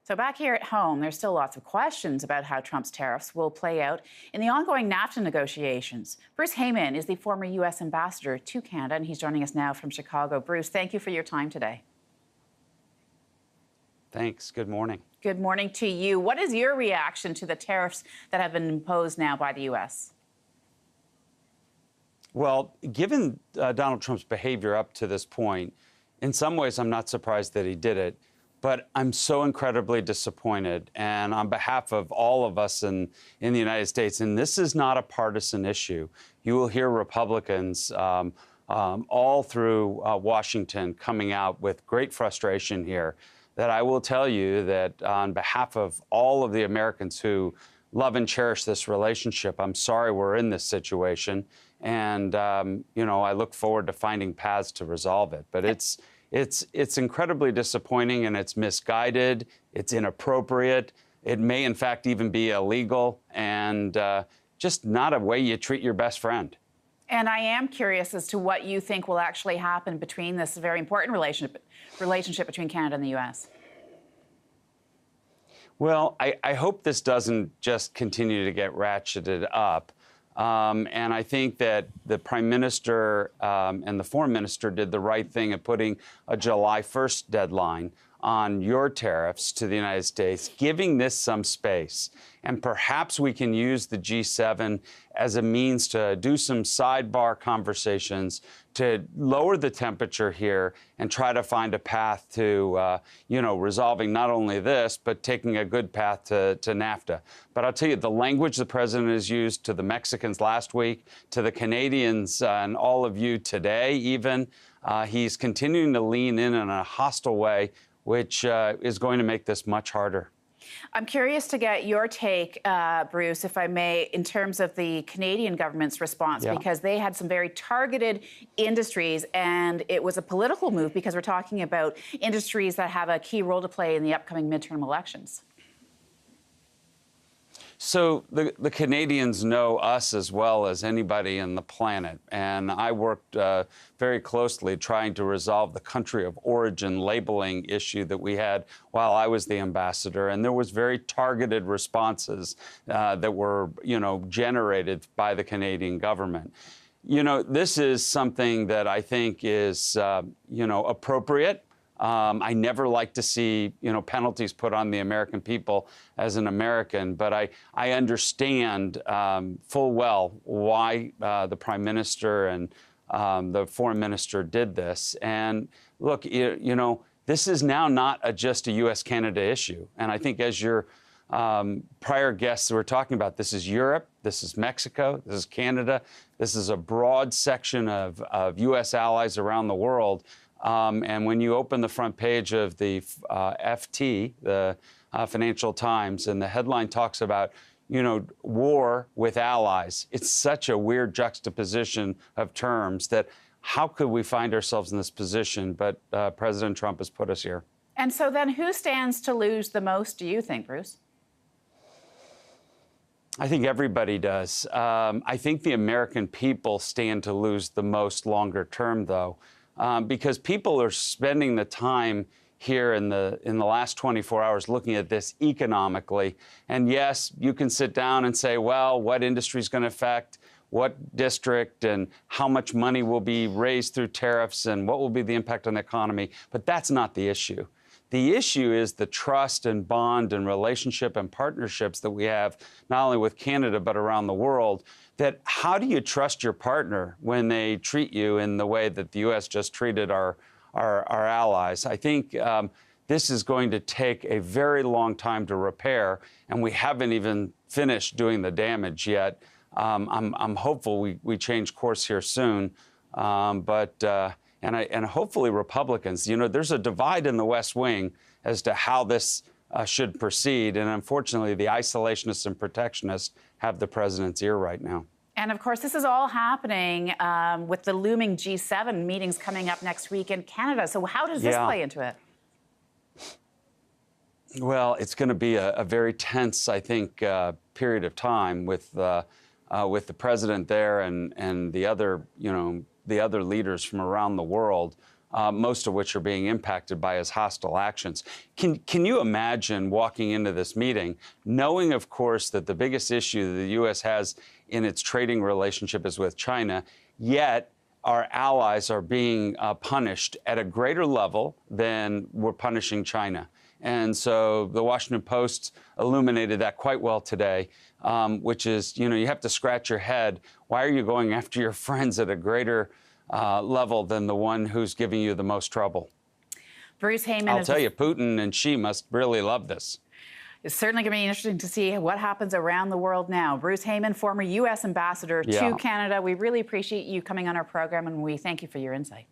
So back here at home, there's still lots of questions about how Trump's tariffs will play out in the ongoing NAFTA negotiations. Bruce Heyman is the former U.S. ambassador to Canada, and he's joining us now from Chicago. Bruce, thank you for your time today. Thanks. Good morning. Good morning to you. What is your reaction to the tariffs that have been imposed now by the U.S.? Well, given Donald Trump's behavior up to this point, in some ways I'm not surprised that he did it. But I'm so incredibly disappointed, and on behalf of all of us in the United States, and this is not a partisan issue. You will hear Republicans all through Washington coming out with great frustration here, that I will tell you that on behalf of all of the Americans who love and cherish this relationship, I'm sorry we're in this situation, and I look forward to finding paths to resolve it. But it's incredibly disappointing, and it's misguided, it's inappropriate, it may in fact even be illegal, and just not a way you treat your best friend. And I am curious as to what you think will actually happen between this very important relationship between Canada and the U.S. Well, I hope this doesn't just continue to get ratcheted up. And I think that the Prime Minister and the Foreign Minister did the right thing at putting a July 1st deadline on your tariffs to the United States, giving this some space. And perhaps we can use the G7 as a means to do some sidebar conversations to lower the temperature here and try to find a path to, resolving not only this, but taking a good path to NAFTA. But I'll tell you, the language the president has used to the Mexicans last week, to the Canadians and all of you today even, he's continuing to lean in a hostile way, which is going to make this much harder. I'm curious to get your take, Bruce, if I may, in terms of the Canadian government's response, because they had some very targeted industries, and it was a political move because we're talking about industries that have a key role to play in the upcoming midterm elections. So the Canadians know us as well as anybody on the planet, and I worked very closely trying to resolve the country of origin labeling issue that we had while I was the ambassador, and there was very targeted responses that were, generated by the Canadian government. This is something that I think is, appropriate. I never like to see, penalties put on the American people as an American, but I understand full well why the Prime Minister and the Foreign Minister did this. And look, this is now not just a U.S.-Canada issue. And I think as your prior guests were talking about, this is Europe, this is Mexico, this is Canada, this is a broad section of U.S. allies around the world. And when you open the front page of the FT, the Financial Times, and the headline talks about, war with allies, it's such a weird juxtaposition of terms that how could we find ourselves in this position? But President Trump has put us here. And so then who stands to lose the most, do you think, Bruce? I think everybody does. I think the American people stand to lose the most longer term, though. Because people are spending the time here in the last 24 hours looking at this economically. And yes, you can sit down and say, well, what industry is going to affect what district and how much money will be raised through tariffs and what will be the impact on the economy. But that's not the issue. The issue is the trust and bond and relationship and partnerships that we have, not only with Canada, but around the world. That how do you trust your partner when they treat you in the way that the U.S. just treated our allies? I think this is going to take a very long time to repair, and we haven't even finished doing the damage yet. I'm hopeful we change course here soon, and hopefully Republicans. There's a divide in the West Wing as to how this should proceed, and unfortunately, the isolationists and protectionists have the president's ear right now. And of course, this is all happening with the looming G7 meetings coming up next week in Canada. So how does this play into it? Well, it's going to be a very tense, I think, period of time with the president there and the other, the other leaders from around the world. most of which are being impacted by his hostile actions. Can you imagine walking into this meeting, knowing, of course, that the biggest issue that the U.S. has in its trading relationship is with China, yet our allies are being punished at a greater level than we're punishing China? And so the Washington Post illuminated that quite well today, which is, you have to scratch your head. Why are you going after your friends at a greater level than the one who's giving you the most trouble? Bruce Heyman. I'll tell you, Putin and Xi must really love this. It's certainly going to be interesting to see what happens around the world now. Bruce Heyman, former U.S. ambassador to Canada, we really appreciate you coming on our program, and we thank you for your insight.